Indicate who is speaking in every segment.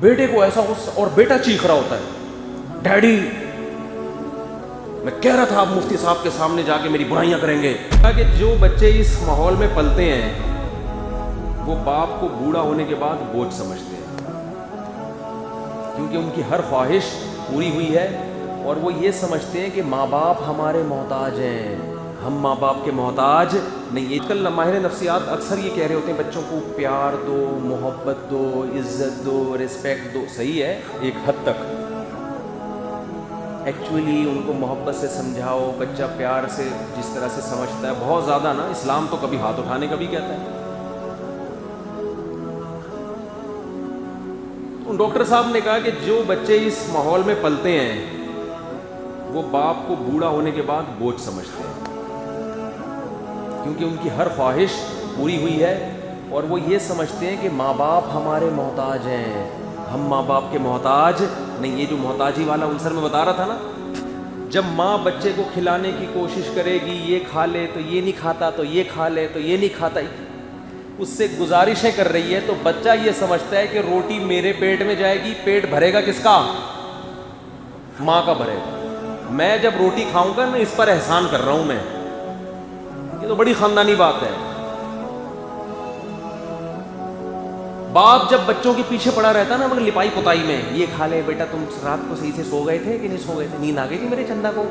Speaker 1: بیٹے کو ایسا غصہ اور بیٹا چیخ رہا ہوتا ہے، ڈیڈی میں کہہ رہا تھا آپ مفتی صاحب کے سامنے جا کے میری برائیاں کریں گے. کہ جو بچے اس ماحول میں پلتے ہیں وہ باپ کو بوڑھا ہونے کے بعد بوجھ سمجھتے ہیں، کیونکہ ان کی ہر خواہش پوری ہوئی ہے اور وہ یہ سمجھتے ہیں کہ ماں باپ ہمارے محتاج ہیں، ہم ماں باپ کے محتاج نہیں. آج کل ماہر نفسیات اکثر یہ کہہ رہے ہوتے ہیں بچوں کو پیار دو، محبت دو، عزت دو، رسپیکٹ دو. صحیح ہے ایک حد تک، ایکچولی ان کو محبت سے سمجھاؤ. بچہ پیار سے جس طرح سے سمجھتا ہے بہت زیادہ نا، اسلام تو کبھی ہاتھ اٹھانے کا بھی کہتا ہے. ڈاکٹر صاحب نے کہا کہ جو بچے اس ماحول میں پلتے ہیں وہ باپ کو بوڑھا ہونے کے بعد بوجھ سمجھتے ہیں، کیونکہ ان کی ہر خواہش پوری ہوئی ہے اور وہ یہ سمجھتے ہیں کہ ماں باپ ہمارے محتاج ہیں، ہم ماں باپ کے محتاج نہیں. یہ جو محتاجی والا عنصر میں بتا رہا تھا نا، جب ماں بچے کو کھلانے کی کوشش کرے گی، یہ کھا لے تو یہ نہیں کھاتا، تو یہ کھا لے تو یہ نہیں کھاتا، اس سے گزارشیں کر رہی ہے، تو بچہ یہ سمجھتا ہے کہ روٹی میرے پیٹ میں جائے گی، پیٹ بھرے گا کس کا؟ ماں کا بھرے گا. میں جب روٹی کھاؤں گا نا اس پر احسان کر رہا ہوں میں. یہ تو بڑی خاندانی بات ہے. باپ جب بچوں کے پیچھے پڑا رہتا نا مگر لپائی پتائی میں، یہ کھا لے بیٹا، تم رات کو صحیح سے سو گئے تھے کہ نہیں سو گئے تھے، نیند آ گئی تھی میرے چندا کو،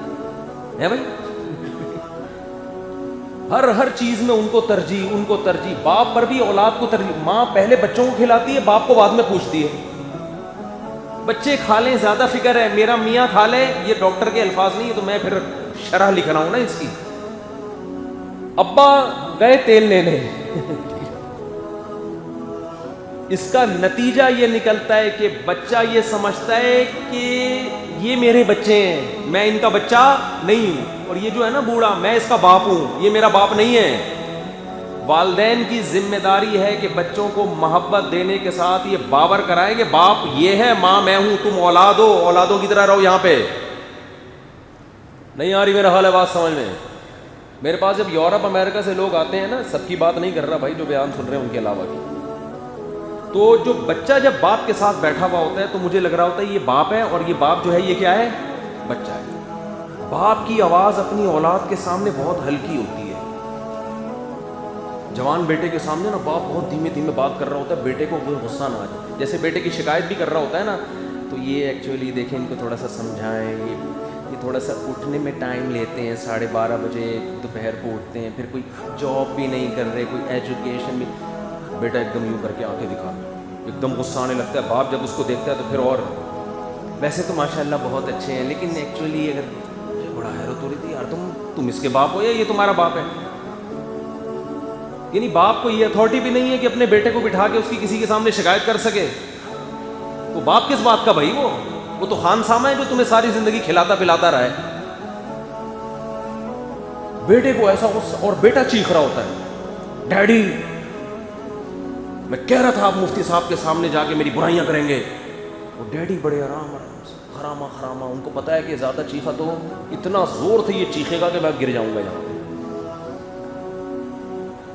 Speaker 1: ہے بھائی. ہر چیز میں ان کو ترجیح. باپ پر بھی اولاد کو ترجیح. ماں پہلے بچوں کو کھلاتی ہے، باپ کو بعد میں پوچھتی ہے. بچے کھا لیں زیادہ فکر ہے، میرا میاں کھا لے. یہ ڈاکٹر کے الفاظ نہیں ہے تو میں پھر شرح لکھ رہا ہوں نا اس کی. ابا گئے تیل لینے. اس کا نتیجہ یہ نکلتا ہے کہ بچہ یہ سمجھتا ہے کہ یہ میرے بچے ہیں، میں ان کا بچہ نہیں ہوں. اور یہ جو ہے نا بوڑھا، میں اس کا باپ ہوں، یہ میرا باپ نہیں ہے. والدین کی ذمہ داری ہے کہ بچوں کو محبت دینے کے ساتھ یہ باور کرائیں کہ باپ یہ ہے، ماں میں ہوں، تم اولاد ہو، اولادوں کی طرح رہو. یہاں پہ نہیں آ رہی میرا حال ہے بات سمجھ میں؟ میرے پاس جب یورپ امریکہ سے لوگ آتے ہیں نا، سب کی بات نہیں کر رہا بھائی، جو بیان سن رہے ہیں ان کے علاوہ کی، تو جو بچہ جب باپ کے ساتھ بیٹھا ہوا ہوتا ہے تو مجھے لگ رہا ہوتا ہے یہ باپ ہے، اور یہ باپ جو ہے یہ کیا ہے؟ بچہ ہے. باپ کی آواز اپنی اولاد کے سامنے بہت ہلکی ہوتی ہے. جوان بیٹے کے سامنے نا باپ بہت دھیمے دھیمے بات کر رہا ہوتا ہے، بیٹے کو کوئی غصہ نہ آ جائے. جیسے بیٹے کی شکایت بھی کر رہا ہوتا ہے نا، تو یہ ایکچولی دیکھیں ان کو تھوڑا سا سمجھائیں، یہ تھوڑا سا اٹھنے میں ٹائم لیتے ہیں، 12:30 بجے دوپہر کو اٹھتے ہیں، پھر کوئی جاب بھی نہیں کر رہے، کوئی ایجوکیشن بھی. بیٹا ایک دم یوں کر کے آنکھیں دکھا، ایک دم غصہ آنے لگتا ہے. باپ جب اس کو دیکھتا ہے تو پھر اور ویسے تو ماشاء اللہ بہت اچھے ہیں، لیکن ایکچولی اگر مجھے بڑا حیرت ہو رہی تھی یار، تم اس کے باپ ہو یا یہ تمہارا باپ ہے؟ یعنی باپ کو یہ اتھارٹی بھی نہیں ہے کہ اپنے بیٹے کو بٹھا کے اس کی کسی کے سامنے شکایت کر سکے. وہ باپ کس بات کا بھائی؟ وہ تو خان سامہ ہے جو تمہیں ساری زندگی کھلاتا پلاتا رہا ہے. بیٹے کو ایسا غصہ اور بیٹا چیخ رہا ہوتا ہے، ڈیڈی میں کہہ رہا تھا آپ مفتی صاحب کے سامنے جا کے میری برائیاں کریں گے. وہ ڈیڈی بڑے آرام سے خراما، ان کو پتا ہے کہ زیادہ چیخا تو اتنا زور سے یہ چیخے گا کہ میں گر جاؤں گا یہاں پہ.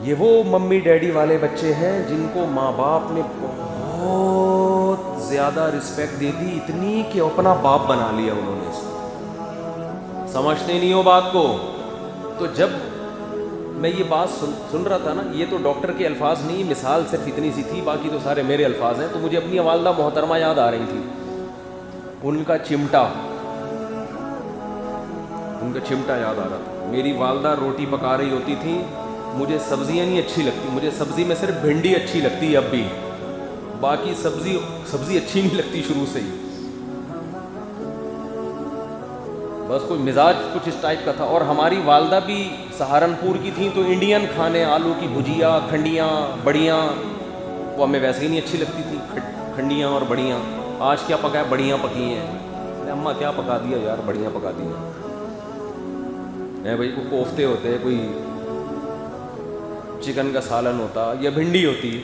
Speaker 1: یہ وہ ممی ڈیڈی والے بچے ہیں جن کو ماں باپ نے بہت زیادہ رسپیکٹ دے دی، اتنی کہ اپنا باپ بنا لیا انہوں نے. اس کو سمجھتے نہیں ہو بات کو. تو جب میں یہ بات سن رہا تھا نا، یہ تو ڈاکٹر کے الفاظ نہیں، مثال صرف اتنی سی تھی، باقی تو سارے میرے الفاظ ہیں. تو مجھے اپنی والدہ محترمہ یاد آ رہی تھی. ان کا چمٹا یاد آ رہا تھا. میری والدہ روٹی پکا رہی ہوتی تھی، مجھے سبزیاں نہیں اچھی لگتی، مجھے سبزی میں صرف بھنڈی اچھی لگتی ہے اب بھی، باقی سبزی اچھی نہیں لگتی شروع سے ہی. بس کوئی مزاج کچھ اس ٹائپ کا تھا. اور ہماری والدہ بھی سہارنپور کی تھیں، تو انڈین کھانے، آلو کی بھجیا، کھنڈیاں، بڑیاں، وہ ہمیں ویسے ہی نہیں اچھی لگتی تھی. کھنڈیاں اور بڑیاں. آج کیا پکا ہے؟ بڑیاں پکی ہیں. اماں کیا پکا دیا یار؟ بڑیاں پکا دی ہیں بھائی. کوئی کوفتے ہوتے، کوئی چکن کا سالن ہوتا یا بھنڈی ہوتی.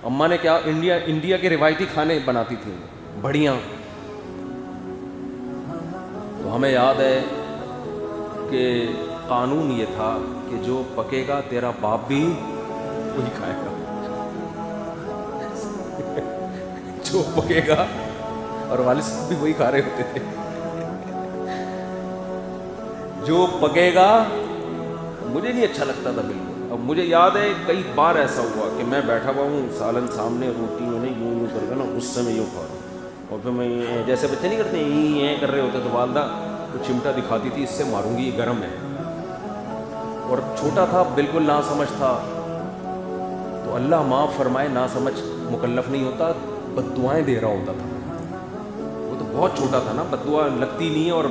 Speaker 1: اماں نے کیا انڈیا کے روایتی کھانے بناتی تھیں، بڑیاں. تو ہمیں یاد ہے کہ قانون یہ تھا کہ جو پکے گا تیرا باپ بھی وہی کھائے گا. جو پکے گا، اور والد صاحب بھی وہی کھا رہے ہوتے تھے، جو پکے گا مجھے نہیں اچھا لگتا تھا بالکل. اب مجھے یاد ہے کئی بار ایسا ہوا کہ میں بیٹھا ہوا ہوں، سالن سامنے، روٹی میں نہیں یوں کر کے نا غصے میں یوں کھا رہا ہوں، اور پھر میں جیسے بچے نہیں کرتے یہ کر رہے ہوتے تو والدہ وہ چمٹا دکھاتی تھی، اس سے ماروں گی یہ گرم ہے. اور چھوٹا تھا بالکل نا سمجھ تھا. تو اللہ معاف فرمائے، نا سمجھ مکلف نہیں ہوتا، بد دعائیں دے رہا ہوتا تھا. وہ تو بہت چھوٹا تھا نا، بد دعا لگتی نہیں ہے، اور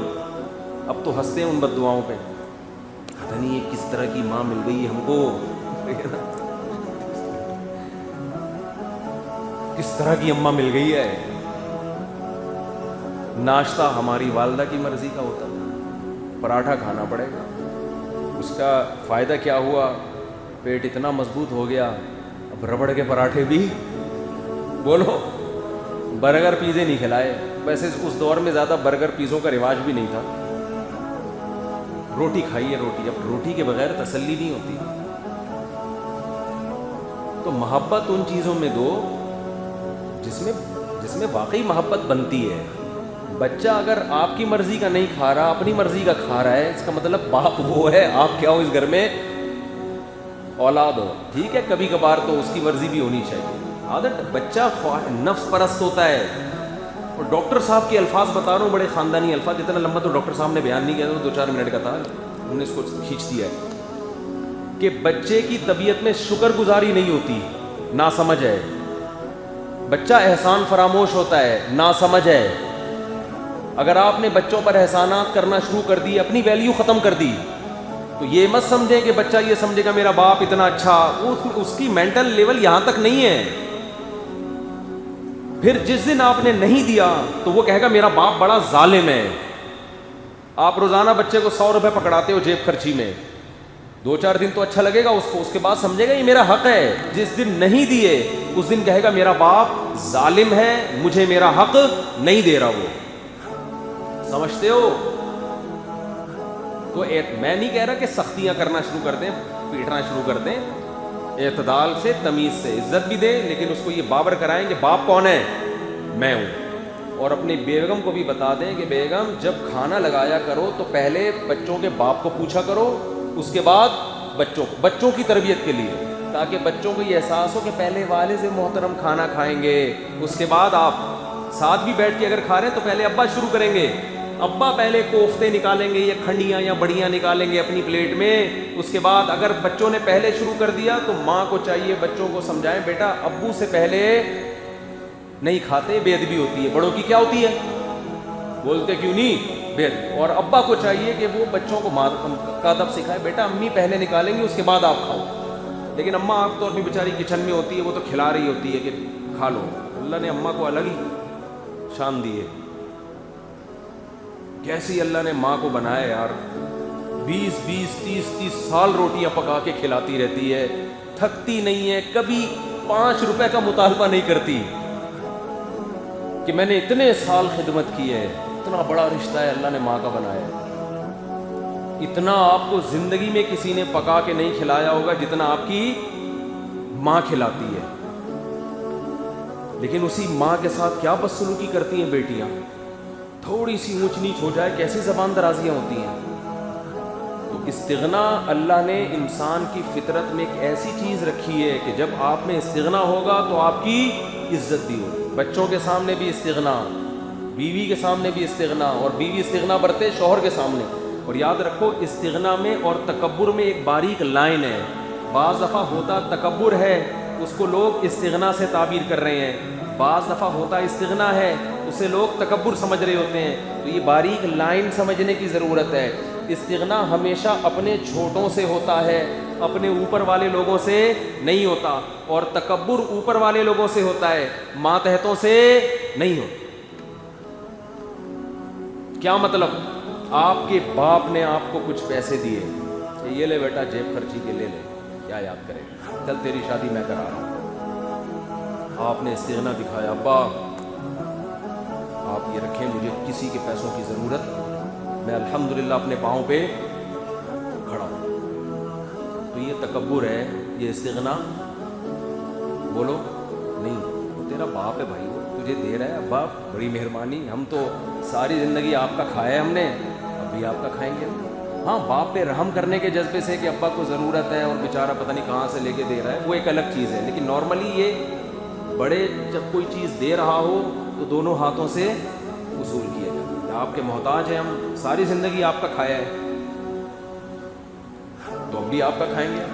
Speaker 1: اب تو ہنستے ہیں ان بد دعاؤں پہ. پتہ نہیں یہ کس طرح کی ماں مل گئی ہم کو، کس طرح کی اماں مل گئی ہے. ناشتہ ہماری والدہ کی مرضی کا ہوتا تھا، پراٹھا کھانا پڑے گا. اس کا فائدہ کیا ہوا؟ پیٹ اتنا مضبوط ہو گیا، اب ربڑ کے پراٹھے بھی بولو، برگر پیزے نہیں کھلائے. ویسے اس دور میں زیادہ برگر پیزوں کا رواج بھی نہیں تھا. روٹی کھائیے، روٹی. اب روٹی کے بغیر تسلی نہیں ہوتی. تو محبت ان چیزوں میں دو جس میں واقعی محبت بنتی ہے. بچہ اگر آپ کی مرضی کا نہیں کھا رہا، اپنی مرضی کا کھا رہا ہے، اس کا مطلب باپ وہ ہے، آپ کیا ہو اس گھر میں؟ اولاد ہو. ٹھیک ہے، کبھی کبھار تو اس کی مرضی بھی ہونی چاہیے. عادت بچہ نفس پرست ہوتا ہے. اور ڈاکٹر صاحب کے الفاظ بتا رہا ہوں، بڑے خاندانی الفاظ، اتنا لمبا تو ڈاکٹر صاحب نے بیان نہیں کیا تھا، 2-4 منٹ کا تھا، انہوں نے اس کو کھینچ دیا ہے کہ بچے کی طبیعت میں شکر گزاری نہیں ہوتی، نا سمجھ ہے. بچہ احسان فراموش ہوتا ہے، نا سمجھ ہے. اگر آپ نے بچوں پر احسانات کرنا شروع کر دی، اپنی ویلیو ختم کر دی، تو یہ مت سمجھیں کہ بچہ یہ سمجھے گا میرا باپ اتنا اچھا. اس کی مینٹل لیول یہاں تک نہیں ہے. پھر جس دن آپ نے نہیں دیا تو وہ کہے گا میرا باپ بڑا ظالم ہے. آپ روزانہ بچے کو 100 روپے پکڑاتے ہو جیب خرچی میں، 2-4 دن تو اچھا لگے گا اس کو، اس کے بعد سمجھے گا یہ میرا حق ہے. جس دن نہیں دیے اس دن کہے گا میرا باپ ظالم ہے، مجھے میرا حق نہیں دے رہا. وہ سمجھتے ہو؟ تو میں نہیں کہہ رہا کہ سختیاں کرنا شروع کر دیں، پیٹنا شروع کر دیں. اعتدال سے، تمیز سے، عزت بھی دیں، لیکن اس کو یہ باور کرائیں کہ باپ کون ہے؟ میں ہوں. اور اپنی بیگم کو بھی بتا دیں کہ بیگم جب کھانا لگایا کرو تو پہلے بچوں کے باپ کو پوچھا کرو، اس کے بعد بچوں کی تربیت کے لیے، تاکہ بچوں کو یہ احساس ہو کہ پہلے والد محترم کھانا کھائیں گے، اس کے بعد آپ. ساتھ بھی بیٹھ کے اگر کھا رہے ہیں تو پہلے ابا شروع کریں گے. ابا پہلے کوفتے نکالیں گے یا کھنڈیاں یا بڑیاں نکالیں گے اپنی پلیٹ میں. اس کے بعد اگر بچوں نے پہلے شروع کر دیا تو ماں کو چاہیے بچوں کو سمجھائیں بیٹا ابو سے پہلے نہیں کھاتے، بے ادبی ہوتی ہے. بڑوں کی کیا ہوتی ہے؟ بولتے کیوں نہیں؟ بے ادبی. اور ابا کو چاہیے کہ وہ بچوں کو کا ادب سکھائے، بیٹا امی پہلے نکالیں گی اس کے بعد آپ کھاؤ. لیکن اماں عام طور پہ بیچاری کچن میں ہوتی ہے، وہ تو کھلا رہی ہوتی ہے کہ کھا لو. اللہ نے اماں کو الگ ہی شان دی ہے. کیسی اللہ نے ماں کو بنایا یار، 20-20 30-30 سال روٹیاں پکا کے کھلاتی رہتی ہے، تھکتی نہیں ہے، کبھی 5 روپے کا مطالبہ نہیں کرتی کہ میں نے اتنے سال خدمت کی ہے. اتنا بڑا رشتہ ہے اللہ نے ماں کا بنایا. اتنا آپ کو زندگی میں کسی نے پکا کے نہیں کھلایا ہوگا جتنا آپ کی ماں کھلاتی ہے. لیکن اسی ماں کے ساتھ کیا بدسلوکی کرتی ہیں بیٹیاں. تھوڑی سی اونچ نیچ ہو جائے کیسی زبان درازیاں ہوتی ہیں. تو استغنا اللہ نے انسان کی فطرت میں ایک ایسی چیز رکھی ہے کہ جب آپ میں استغنا ہوگا تو آپ کی عزت بھی ہوگی. بچوں کے سامنے بھی استغنا، بیوی کے سامنے بھی استغنا، اور بیوی استغنا برتے شوہر کے سامنے. اور یاد رکھو استغنا میں اور تکبر میں ایک باریک لائن ہے. بعض دفعہ ہوتا تکبر ہے، اس کو لوگ استغنا سے تعبیر کر رہے ہیں. بعض دفعہ ہوتا استغنا ہے، اسے لوگ تکبر سمجھ رہے ہوتے ہیں. تو یہ باریک لائن سمجھنے کی ضرورت ہے. استغنا ہمیشہ اپنے چھوٹوں سے ہوتا ہے، اپنے اوپر والے لوگوں سے نہیں ہوتا. اور تکبر اوپر والے لوگوں سے ہوتا ہے، ماتحتوں سے نہیں ہوتا. کیا مطلب؟ آپ کے باپ نے آپ کو کچھ پیسے دیے کہ یہ لے بیٹا جیب خرچی کے لے لے، کیا یاد کرے گا، چل تیری شادی میں کرا رہا ہوں. آپ نے استغنا دکھایا، ابا آپ یہ رکھیں، مجھے کسی کے پیسوں کی ضرورت، میں الحمدللہ اپنے پاؤں پہ کھڑا ہوں. تو یہ تکبر ہے، یہ استغنا بولو نہیں. تیرا باپ ہے بھائی، وہ مجھے دے رہا ہے ابا بڑی مہربانی, ہم تو ساری زندگی آپ کا کھایا ہے ہم نے, اب بھی آپ کا کھائیں گے. ہاں باپ پہ رحم کرنے کے جذبے سے کہ ابا کو ضرورت ہے اور بیچارہ پتہ نہیں کہاں سے لے کے دے رہا ہے, وہ ایک الگ چیز ہے. لیکن نارملی یہ بڑے جب کوئی چیز دے رہا ہو تو دونوں ہاتھوں سے وصول کیا جائے. آپ کے محتاج ہیں, ہم ساری زندگی آپ کا کھایا ہے تو اب بھی آپ کا کھائیں گے.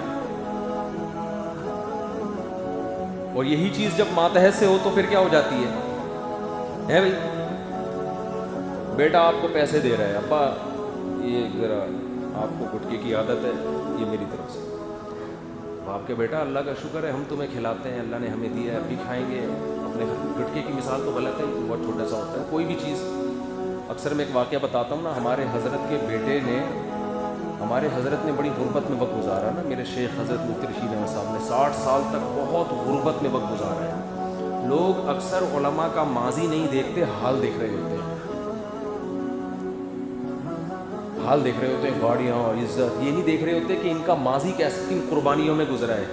Speaker 1: اور یہی چیز جب ماتحت سے ہو تو پھر کیا ہو جاتی ہے بھائی, بیٹا آپ کو پیسے دے رہا ہے, ابا یہ ذرا آپ کو گٹکے کی عادت ہے, یہ میری طرف سے. باپ کے بیٹا اللہ کا شکر ہے ہم تمہیں کھلاتے ہیں, اللہ نے ہمیں دیا ہے, اب بھی کھائیں گے. اپنے گٹکے کی مثال تو غلط ہے, بہت چھوٹا سا ہوتا ہے کوئی بھی چیز. اکثر میں ایک واقعہ بتاتا ہوں نا, ہمارے حضرت کے بیٹے نے, ہمارے حضرت نے بڑی غربت میں وقت گزارا نا. میرے شیخ حضرت مفتی رشید احمد صاحب نے 60 سال تک بہت غربت میں وقت گزارا ہے. لوگ اکثر علماء کا ماضی نہیں دیکھتے, حال دیکھ رہے ہوتے ہیں. حال دیکھ رہے ہوتے ہیں, گاڑیاں اور عزت, یہ نہیں دیکھ رہے ہوتے کہ ان کا ماضی کیسے کن قربانیوں میں گزرا ہے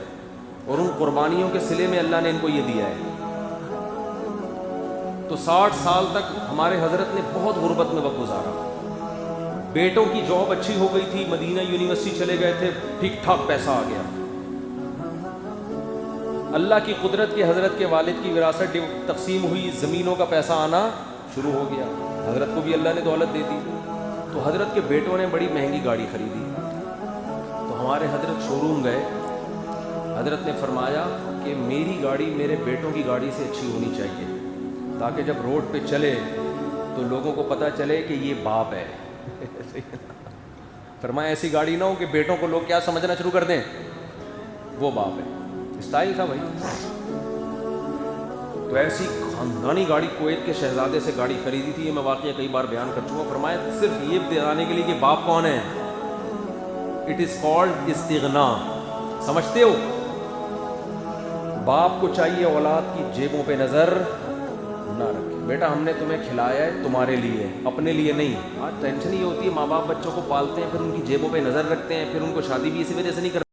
Speaker 1: اور ان قربانیوں کے صلے میں اللہ نے ان کو یہ دیا ہے. تو 60 سال تک ہمارے حضرت نے بہت غربت میں وقت گزارا. بیٹوں کی جاب اچھی ہو گئی تھی, مدینہ یونیورسٹی چلے گئے تھے, ٹھیک ٹھاک پیسہ آ گیا. اللہ کی قدرت کے حضرت کے والد کی وراثت تقسیم ہوئی, زمینوں کا پیسہ آنا شروع ہو گیا. حضرت کو بھی اللہ نے دولت دے دی. تو حضرت کے بیٹوں نے بڑی مہنگی گاڑی خریدی. تو ہمارے حضرت شو روم گئے, حضرت نے فرمایا کہ میری گاڑی میرے بیٹوں کی گاڑی سے اچھی ہونی چاہیے تاکہ جب روڈ پہ چلے تو لوگوں کو پتہ چلے کہ یہ باپ ہے. فرمایا ایسی گاڑی نہ ہو کہ بیٹوں کو لوگ کیا سمجھنا شروع کر دیں, وہ باپ ہے. اسٹائل تھا بھائی. تو ایسی خاندانی گاڑی کویت کے شہزادے سے گاڑی خریدی تھی, یہ میں واقعہ کئی بار بیان کر چکا. فرمایا صرف یہ بتانے کے لیے کہ باپ کون ہے, اٹ از کالڈ استغنا. سمجھتے ہو, باپ کو چاہیے اولاد کی جیبوں پہ نظر نہ رکھے. بیٹا ہم نے تمہیں کھلایا ہے تمہارے لیے, اپنے لیے نہیں. آج ٹینشن یہ ہوتی ہے, ماں باپ بچوں کو پالتے ہیں, پھر ان کی جیبوں پہ نظر رکھتے ہیں, پھر ان کو شادی بھی اسی وجہ سے نہیں کرتے.